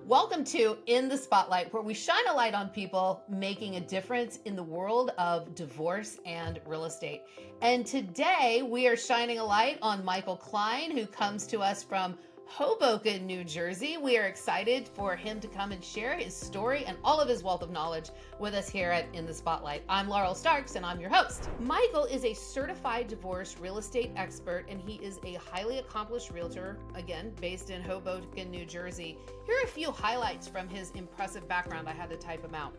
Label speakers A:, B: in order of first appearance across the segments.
A: Welcome to In the Spotlight, where we shine a light on people making a difference in the world of divorce and real estate. And today we are shining a light on Michael Klein, who comes to us from Hoboken, New Jersey. We are excited for him to come and share his story and all of his wealth of knowledge with us here at In the Spotlight. I'm Laurel Starks, and I'm your host. Michael is a certified divorce real estate expert, and he is a highly accomplished realtor, again, based in Hoboken, New Jersey. Here are a few highlights from his impressive background. I had to type them out.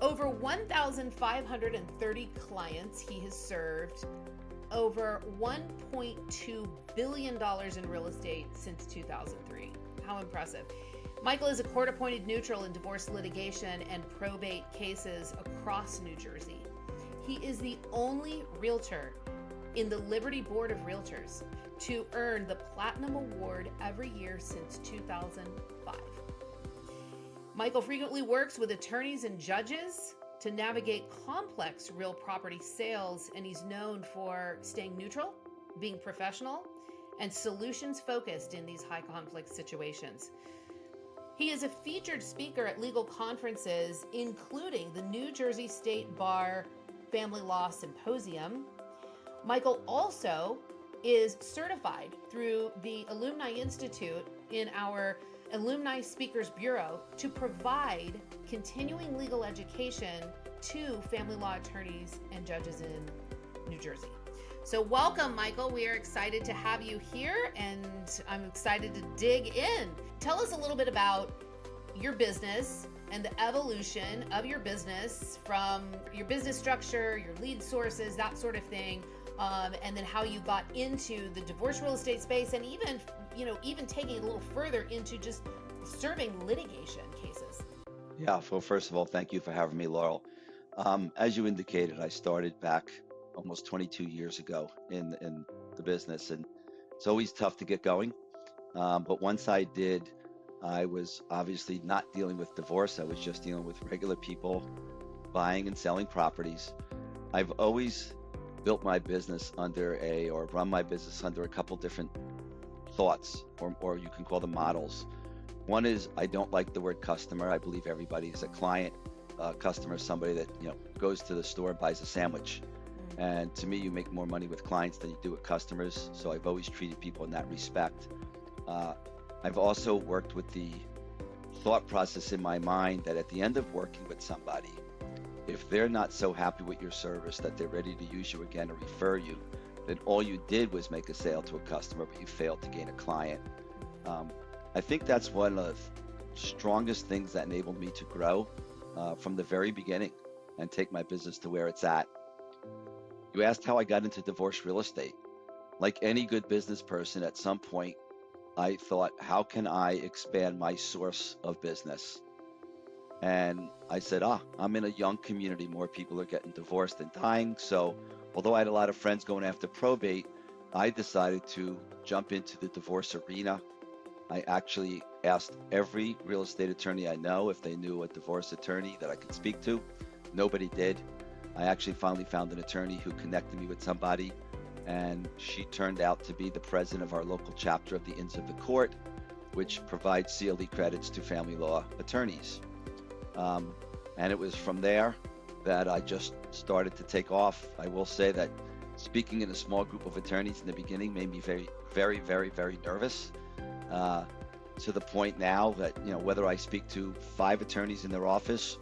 A: Over 1,530 clients he has served, over $1.2 billion in real estate since 2003. How impressive. Michael is a court-appointed neutral in divorce litigation and probate cases across New Jersey. He is the only realtor in the Liberty Board of Realtors to earn the Platinum Award every year since 2005. Michael frequently works with attorneys and judges to navigate complex real property sales, and he's known for staying neutral, being professional, and solutions-focused in these high-conflict situations. He is a featured speaker at legal conferences, including the New Jersey State Bar Family Law Symposium. Michael also is certified through the Ilumni Institute in our Ilumni Speakers Bureau to provide continuing legal education to family law attorneys and judges in New Jersey. So welcome, Michael. We are excited to have you here, and I'm excited to dig in. Tell us a little bit about your business and the evolution of your business, from your business structure, your lead sources, that sort of thing, and then how you got into the divorce real estate space, and even taking it a little further into just serving litigation cases.
B: Yeah, well, first of all, thank you for having me, Laurel. As you indicated, I started back almost 22 years ago in the business, and it's always tough to get going. But once I did, I was obviously not dealing with divorce. I was just dealing with regular people buying and selling properties. I've always built my business or run my business under a couple different thoughts, or you can call them models. One is, I don't like the word customer. I believe everybody is a client. Customer is somebody that goes to the store and buys a sandwich. And to me, you make more money with clients than you do with customers. So I've always treated people in that respect. I've also worked with the thought process in my mind that at the end of working with somebody, if they're not so happy with your service that they're ready to use you again or refer you, then all you did was make a sale to a customer, but you failed to gain a client. I think that's one of the strongest things that enabled me to grow from the very beginning and take my business to where it's at. You asked how I got into divorce real estate. Like any good business person, at some point, I thought, how can I expand my source of business? And I said, I'm in a young community. More people are getting divorced than dying. So although I had a lot of friends going after probate, I decided to jump into the divorce arena. I actually asked every real estate attorney I know if they knew a divorce attorney that I could speak to. Nobody did. I actually finally found an attorney who connected me with somebody, and she turned out to be the president of our local chapter of the Inns of the Court, which provides CLE credits to family law attorneys. And it was from there that I just started to take off. I will say that speaking in a small group of attorneys in the beginning made me very, very, very, very nervous, to the point now that, whether I speak to 5 attorneys in their office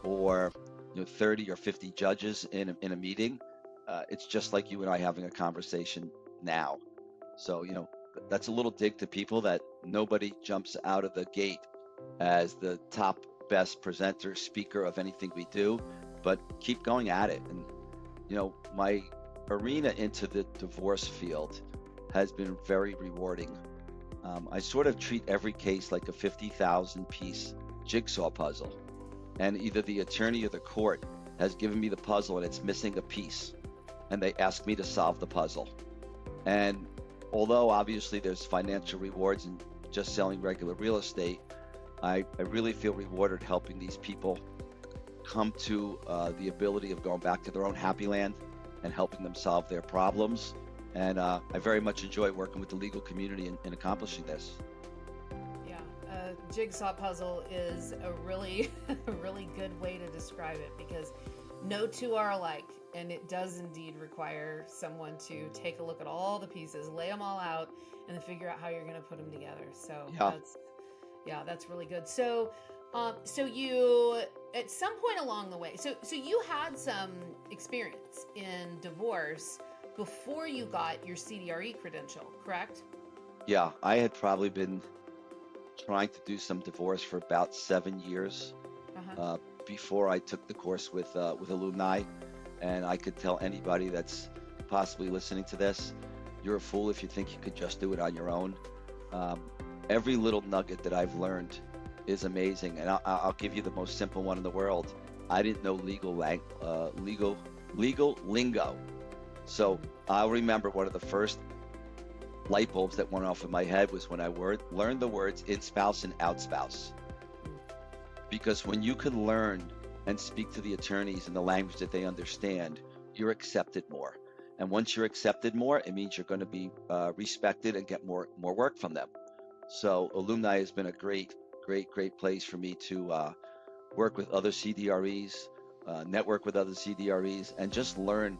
B: or 30 or 50 judges in a meeting, it's just like you and I having a conversation now. So, that's a little dig to people that nobody jumps out of the gate as the top best presenter, speaker of anything we do, but keep going at it. And, my arena into the divorce field has been very rewarding. I sort of treat every case like a 50,000 piece jigsaw puzzle. And either the attorney or the court has given me the puzzle and it's missing a piece, and they ask me to solve the puzzle. And although obviously there's financial rewards in just selling regular real estate, I really feel rewarded helping these people come to the ability of going back to their own happy land and helping them solve their problems. And I very much enjoy working with the legal community in accomplishing this.
A: Yeah, jigsaw puzzle is a really, a really good way to describe it, because no two are alike, and it does indeed require someone to take a look at all the pieces, lay them all out, and then figure out how you're going to put them together. So
B: Yeah.
A: that's really good. So, so you, at some point along the way, so you had some experience in divorce before you got your CDRE credential, correct?
B: Yeah, I had probably been trying to do some divorce for about 7 years
A: Uh-huh.
B: before I took the course with Ilumni, and I could tell anybody that's possibly listening to this, you're a fool if you think you could just do it on your own. Um, every little nugget that I've learned is amazing, and I'll give you the most simple one in the world. I didn't know legal lingo, so I'll remember one of the first light bulbs that went off in my head was when I learned the words in spouse and out spouse. Because when you can learn and speak to the attorneys in the language that they understand, you're accepted more. And once you're accepted more, it means you're going to be respected and get more work from them. So Ilumni has been a great place for me to work with other CDREs, network with other CDREs, and just learn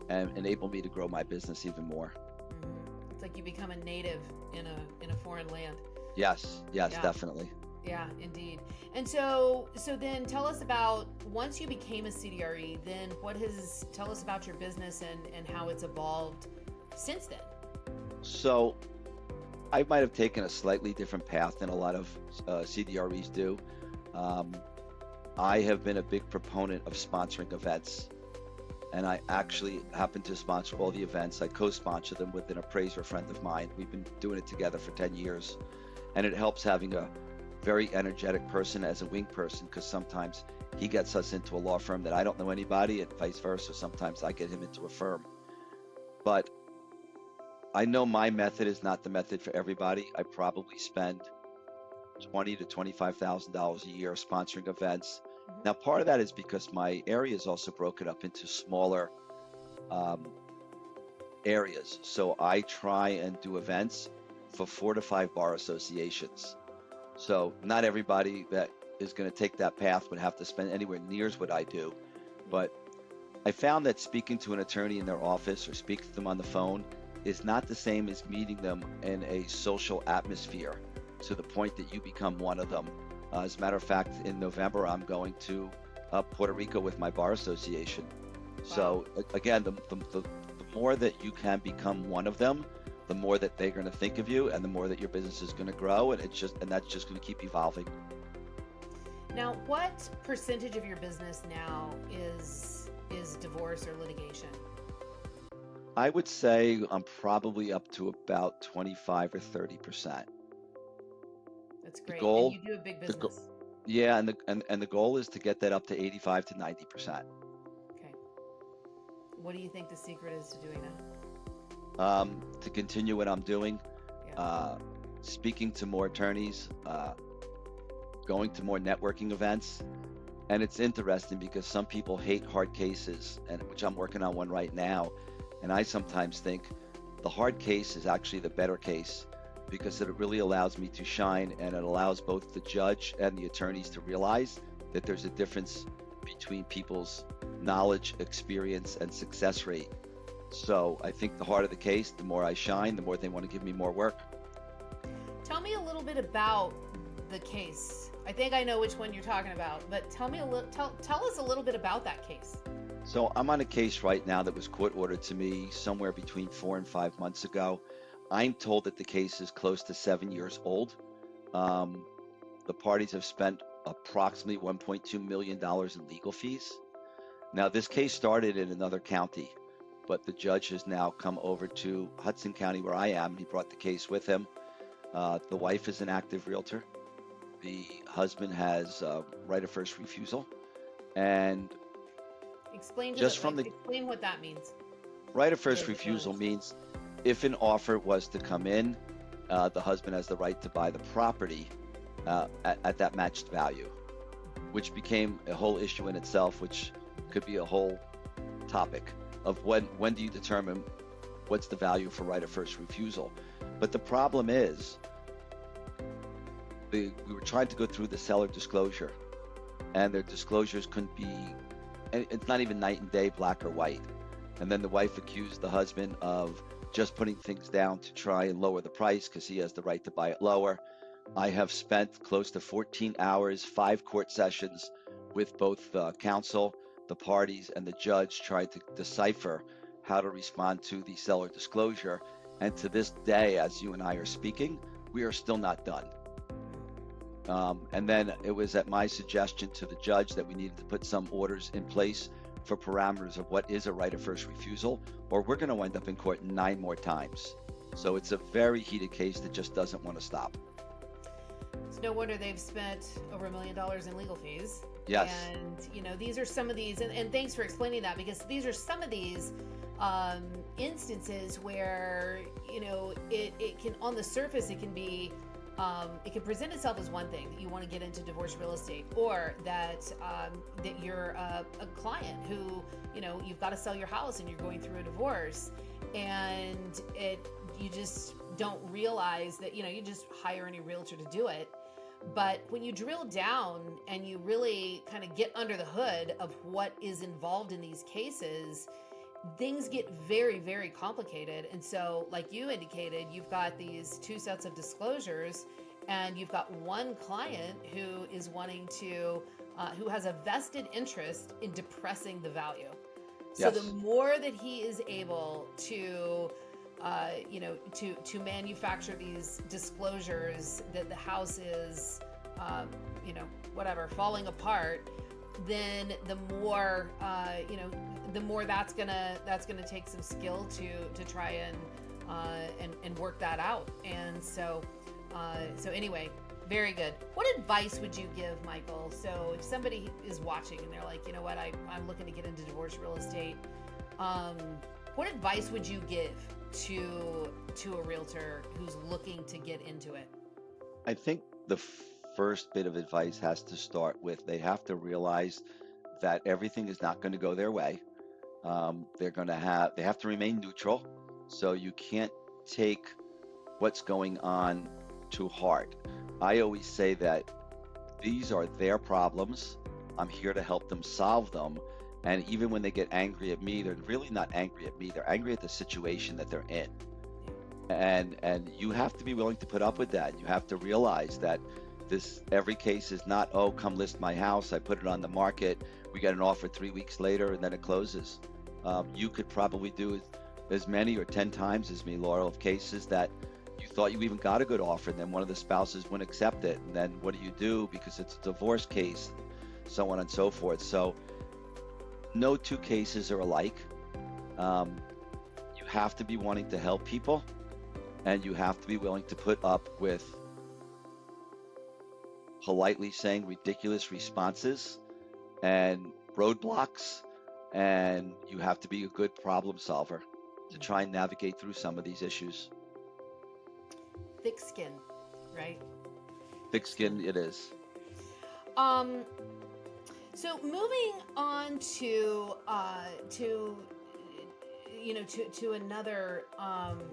B: and enable me to grow my business even more.
A: Mm-hmm. It's like you become a native in a foreign land.
B: Yes,
A: Yeah.
B: definitely.
A: Yeah, indeed. And so then tell us about, once you became a CDRE, then tell us about your business and how it's evolved since then.
B: So I might have taken a slightly different path than a lot of CDREs do. I have been a big proponent of sponsoring events, and I actually happen to sponsor all the events. I co-sponsor them with an appraiser friend of mine. We've been doing it together for 10 years, and it helps having a very energetic person as a wing person, because sometimes he gets us into a law firm that I don't know anybody, and vice versa. Sometimes I get him into a firm. But I know my method is not the method for everybody. I probably spend $20,000 to $25,000 a year sponsoring events.
A: Mm-hmm.
B: Now, part of that is because my area is also broken up into smaller areas. So I try and do events for 4 to 5 bar associations. So not everybody that is going to take that path would have to spend anywhere near what I do. But I found that speaking to an attorney in their office or speaking to them on the phone is not the same as meeting them in a social atmosphere to the point that you become one of them. As a matter of fact, in November, I'm going to Puerto Rico with my bar association. Wow. So again, the more that you can become one of them, the more that they're going to think of you, and the more that your business is going to grow, and that's just going to keep evolving.
A: Now, what percentage of your business now is divorce or litigation?
B: I would say I'm probably up to about 25 or 30%.
A: That's great.
B: Goal,
A: and you do a big business.
B: Yeah, and the goal is to get that up to 85 to 90%.
A: Okay. What do you think the secret is to doing that?
B: To continue what I'm doing,
A: Yeah.
B: speaking to more attorneys, going to more networking events. And it's interesting because some people hate hard cases, and which I'm working on one right now. And I sometimes think the hard case is actually the better case, because it really allows me to shine, and it allows both the judge and the attorneys to realize that there's a difference between people's knowledge, experience, and success rate. So I think the harder the case, the more I shine, the more they want to give me more work.
A: Tell me a little bit about the case. I think I know which one you're talking about, but tell us a little bit about that case.
B: So I'm on a case right now that was court ordered to me somewhere between 4 and 5 months ago. I'm told that the case is close to 7 years old. The parties have spent approximately $1.2 million in legal fees. Now, this case started in another county, but the judge has now come over to Hudson County, where I am, and he brought the case with him. The wife is an active realtor. The husband has right of first refusal. And
A: explain what that means.
B: Right of first refusal means if an offer was to come in, the husband has the right to buy the property at that matched value, which became a whole issue in itself, which could be a whole topic of when do you determine what's the value for right of first refusal. But the problem is, we were trying to go through the seller disclosure, and their disclosures couldn't be, and it's not even night and day, black or white. And then the wife accused the husband of just putting things down to try and lower the price because he has the right to buy it lower. I have spent close to 14 hours, 5 court sessions with both counsel, the parties, and the judge trying to decipher how to respond to the seller disclosure. And to this day, as you and I are speaking, we are still not done. And then it was at my suggestion to the judge that we needed to put some orders in place for parameters of what is a right of first refusal, or we're going to wind up in court 9 more times. So it's a very heated case that just doesn't want to stop.
A: It's no wonder they've spent over $1 million in legal fees.
B: Yes.
A: And, these are some of these, and thanks for explaining that, because these are some of these instances where, it can, on the surface, it can be, it can present itself as one thing, that you want to get into divorce real estate, or that you're a client who, you've got to sell your house and you're going through a divorce, and you just don't realize that, you just hire any realtor to do it. But when you drill down and you really kind of get under the hood of what is involved in these cases, things get very, very complicated. And so, like you indicated, you've got these 2 sets of disclosures, and you've got one client who is wanting to, who has a vested interest in depressing the value. So
B: Yes.
A: the more that he is able to, to manufacture these disclosures that the house is, falling apart, then the more, the more that's gonna take some skill to try and work that out. And so anyway, very good. What advice would you give, Michael? So if somebody is watching and they're like, you know what, I'm looking to get into divorce real estate, what advice would you give to a realtor who's looking to get into it?
B: I think the first bit of advice has to start with, they have to realize that everything is not going to go their way. They have to remain neutral. So you can't take what's going on too hard. I always say that these are their problems. I'm here to help them solve them. And even when they get angry at me, they're really not angry at me. They're angry at the situation that they're in. And you have to be willing to put up with that. You have to realize that every case is not, oh, come list my house. I put it on the market. We get an offer 3 weeks later, and then it closes. You could probably do as many or 10 times as me, Laurel, of cases that you thought you even got a good offer, and then one of the spouses wouldn't accept it. And then what do? Because it's a divorce case, so on and so forth. So no 2 cases are alike. You have to be wanting to help people, and you have to be willing to put up with politely saying ridiculous responses and roadblocks, and you have to be a good problem solver to try and navigate through some of these issues.
A: Thick skin, right?
B: Thick skin it is.
A: So moving on to another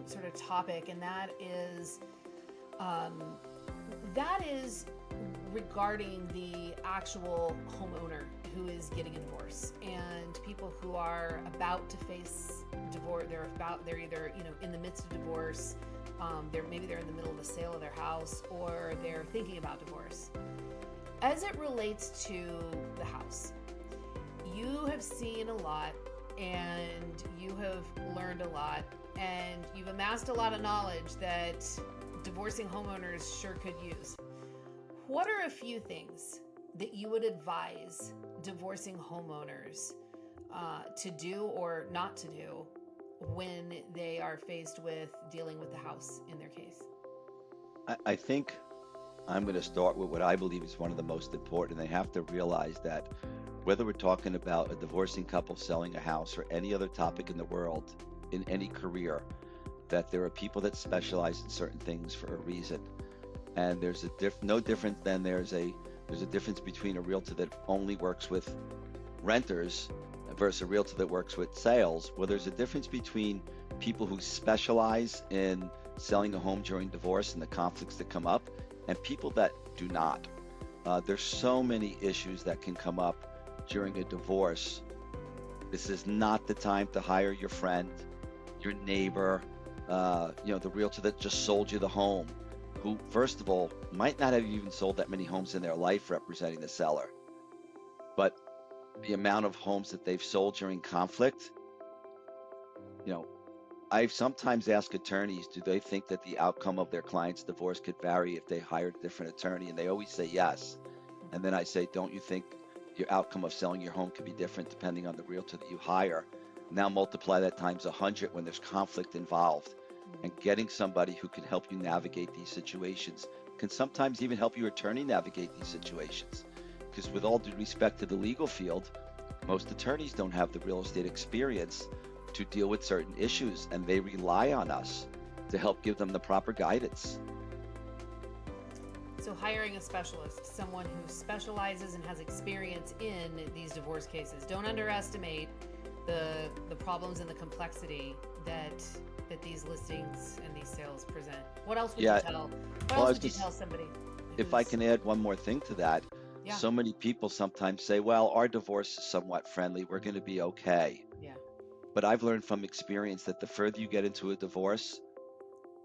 A: sort of topic, and that is regarding the actual homeowner who is getting a divorce, and people who are about to face divorce. They're either in the midst of divorce, they're in the middle of the sale of their house, or they're thinking about divorce. As it relates to the house, you have seen a lot, and you have learned a lot, and you've amassed a lot of knowledge that divorcing homeowners sure could use. What are a few things that you would advise divorcing homeowners to do or not to do when they are faced with dealing with the house in their case?
B: I think I'm going to start with what I believe is one of the most important. They have to realize that whether we're talking about a divorcing couple selling a house or any other topic in the world, in any career, that there are people that specialize in certain things for a reason. And there's no difference than there's a difference between a realtor that only works with renters versus a realtor that works with sales. Well, there's a difference between people who specialize in selling a home during divorce and the conflicts that come up, and people that do not. There's so many issues that can come up during a divorce. This is not the time to hire your friend, your neighbor, the realtor that just sold you the home, who, first of all, might not have even sold that many homes in their life representing the seller. But the amount of homes that they've sold during conflict, I've sometimes asked attorneys, do they think that the outcome of their client's divorce could vary if they hired a different attorney? And they always say yes. And then I say, don't you think your outcome of selling your home could be different depending on the realtor that you hire? Now multiply that times 100 when there's conflict involved. And getting somebody who can help you navigate these situations can sometimes even help your attorney navigate these situations. Because with all due respect to the legal field, most attorneys don't have the real estate experience to deal with certain issues, and they rely on us to help give them the proper guidance.
A: So hiring a specialist, someone who specializes and has experience in these divorce cases. Don't underestimate the problems and the complexity that these listings and these sales present. What else would you tell? Would you tell somebody?
B: If I can add one more thing to that, so many people sometimes say, well, our divorce is somewhat friendly, we're going to be okay.
A: Yeah.
B: But I've learned from experience that the further you get into a divorce,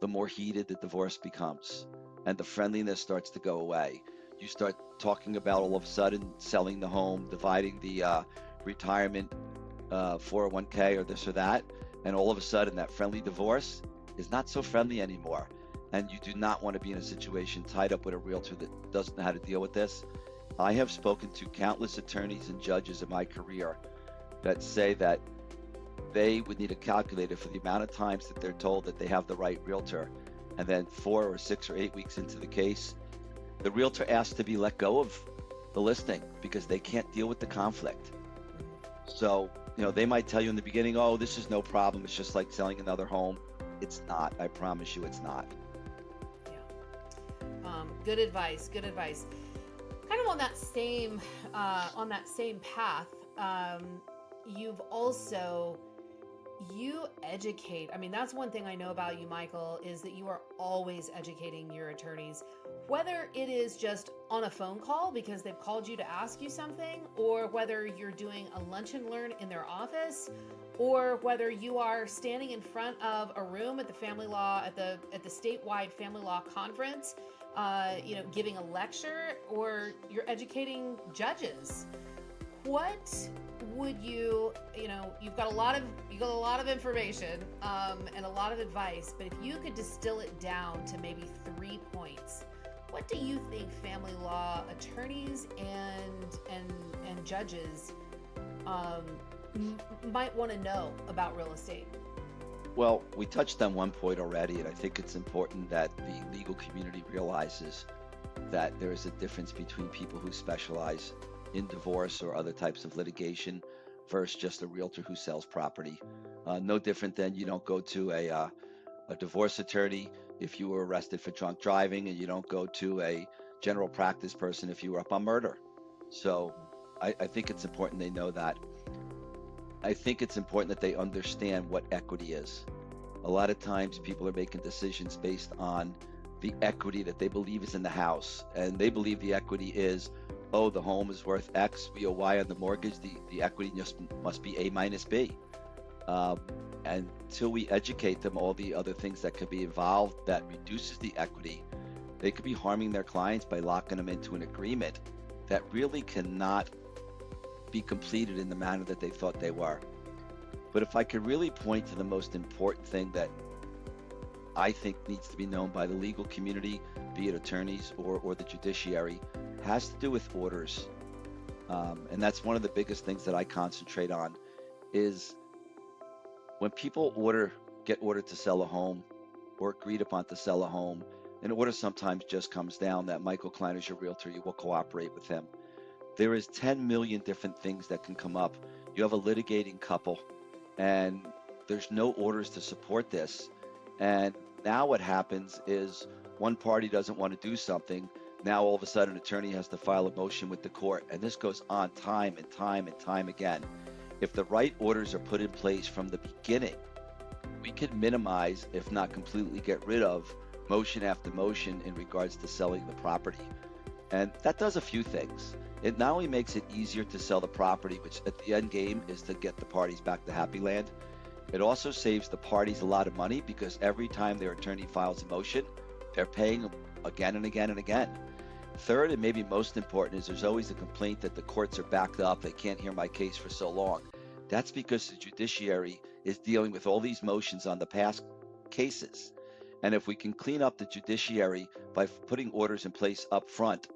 B: the more heated the divorce becomes, and the friendliness starts to go away. You start talking about all of a sudden selling the home, dividing the retirement 401k or this or that, and all of a sudden that friendly divorce is not so friendly anymore. And you do not want to be in a situation tied up with a realtor that doesn't know how to deal with this. I have spoken to countless attorneys and judges in my career that say that they would need a calculator for the amount of times that they're told that they have the right realtor, and then 4 or 6 or 8 weeks into the case, the realtor asks to be let go of the listing because they can't deal with the conflict. So, they might tell you in the beginning, oh, this is no problem, it's just like selling another home. It's not. I promise you it's not.
A: Yeah. Good advice. Kind of on that same path, you educate. I mean, that's one thing I know about you, Michael, is that you are always educating your attorneys, whether it is just on a phone call because they've called you to ask you something, or whether you're doing a lunch and learn in their office, or whether you are standing in front of a room at the family law, at the statewide family law conference, giving a lecture, or you're educating judges. What would you've got a lot of information and a lot of advice, but if you could distill it down to maybe 3 points, what do you think family law attorneys and judges might want to know about real estate?
B: Well, we touched on one point already, and I think it's important that the legal community realizes that there is a difference between people who specialize in divorce or other types of litigation versus just a realtor who sells property. No different than you don't go to a divorce attorney if you were arrested for drunk driving, and you don't go to a general practice person if you were up on murder. So I think it's important they know that. I think it's important that they understand what equity is. A lot of times people are making decisions based on the equity that they believe is in the house, and they believe the equity is, oh, the home is worth X, we owe Y on the mortgage, the equity just must be A minus B. And until we educate them all the other things that could be involved that reduces the equity, they could be harming their clients by locking them into an agreement that really cannot be completed in the manner that they thought they were. But if I could really point to the most important thing that I think needs to be known by the legal community, be it attorneys or the judiciary, has to do with orders. And that's one of the biggest things that I concentrate on is when people get ordered to sell a home or agreed upon to sell a home, an order sometimes just comes down that Michael Klein is your realtor, you will cooperate with him. There is 10 million different things that can come up. You have a litigating couple and there's no orders to support this. And now what happens is one party doesn't want to do something. Now all of a sudden an attorney has to file a motion with the court, and this goes on time and time again. If the right orders are put in place from the beginning, we can minimize, if not completely get rid of, motion after motion in regards to selling the property. And that does a few things. It not only makes it easier to sell the property, which at the end game is to get the parties back to happy land, it also saves the parties a lot of money because every time their attorney files a motion, they're paying again and again and again. Third, and maybe most important, is there's always a complaint that the courts are backed up, they can't hear my case for so long. That's because the judiciary is dealing with all these motions on the past cases. And if we can clean up the judiciary by putting orders in place up front,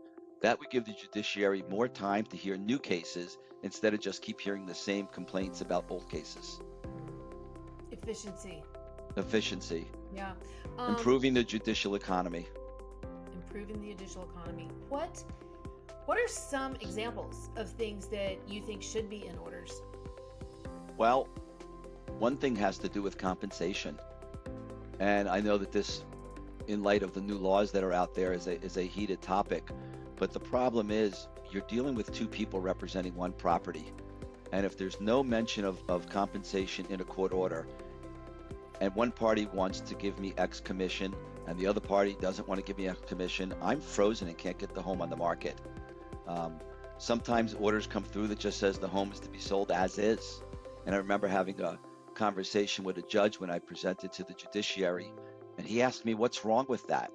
B: that would give the judiciary more time to hear new cases instead of just keep hearing the same complaints about old cases. Efficiency.
A: Yeah.
B: Improving the judicial economy.
A: Improving the judicial economy. What are some examples of things that you think should be in orders?
B: Well, one thing has to do with compensation. And I know that this, in light of the new laws that are out there, is a heated topic. But the problem is you're dealing with two people representing one property. And if there's no mention of compensation in a court order, and one party wants to give me X commission, and the other party doesn't want to give me a commission, I'm frozen and can't get the home on the market. Sometimes orders come through that just says the home is to be sold as is. And I remember having a conversation with a judge when I presented to the judiciary, and he asked me what's wrong with that.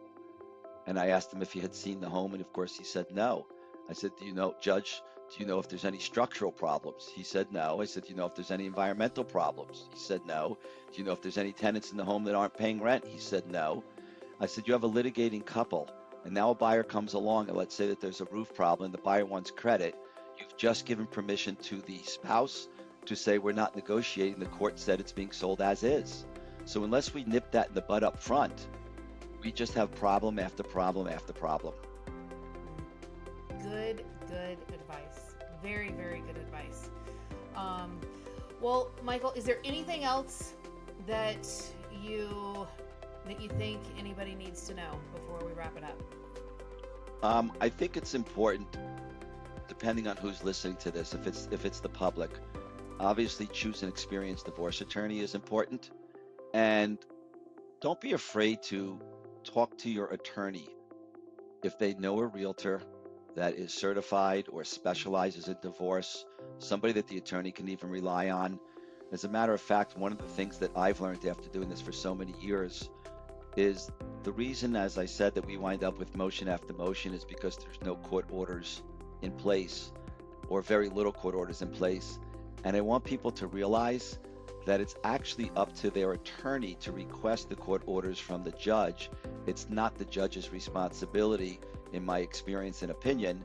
B: And I asked him if he had seen the home, and of course he said no. I said, do you know, Judge, do you know if there's any structural problems? He said no. I said, do you know if there's any environmental problems? He said no. Do you know if there's any tenants in the home that aren't paying rent? He said no. I said, you have a litigating couple, and now a buyer comes along, and let's say that there's a roof problem, and the buyer wants credit. You've just given permission to the spouse to say we're not negotiating. The court said it's being sold as is. So unless we nip that in the bud up front, we just have problem after problem after problem.
A: Good advice. Very, very good advice. Well, Michael, is there anything else that you think anybody needs to know before we wrap it up?
B: I think it's important, depending on who's listening to this, if it's the public, obviously choose an experienced divorce attorney is important. And don't be afraid to talk to your attorney if they know a realtor that is certified or specializes in divorce, somebody that the attorney can even rely on. As a matter of fact, one of the things that I've learned after doing this for so many years is the reason, as I said, that we wind up with motion after motion is because there's no court orders in place or very little court orders in place. And I want people to realize that it's actually up to their attorney to request the court orders from the judge. It's not the judge's responsibility, in my experience and opinion,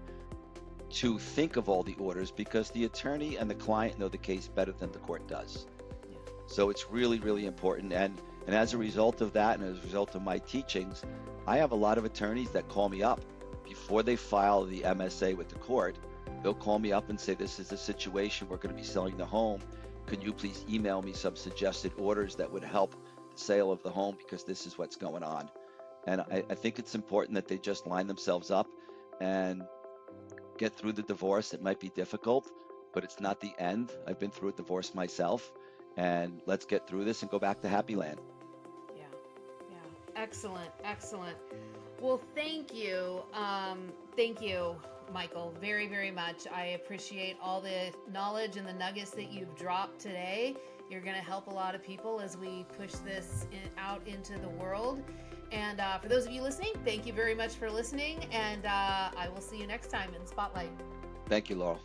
B: to think of all the orders, because the attorney and the client know the case better than the court does.
A: Yeah.
B: So it's really, really important. And as a result of that, and as a result of my teachings, I have a lot of attorneys that call me up before they file the MSA with the court. They'll call me up and say, this is the situation, we're going to be selling the home. Can you please email me some suggested orders that would help the sale of the home, because this is what's going on. And I think it's important that they just line themselves up and get through the divorce. It might be difficult, but it's not the end. I've been through a divorce myself, and let's get through this and go back to happy land.
A: Yeah. Excellent. Well, thank you. Thank you, Michael, very, very much. I appreciate all the knowledge and the nuggets that you've dropped today. You're going to help a lot of people as we push this out into the world. And for those of you listening, thank you very much for listening. And I will see you next time in Spotlight.
B: Thank you, Laurel.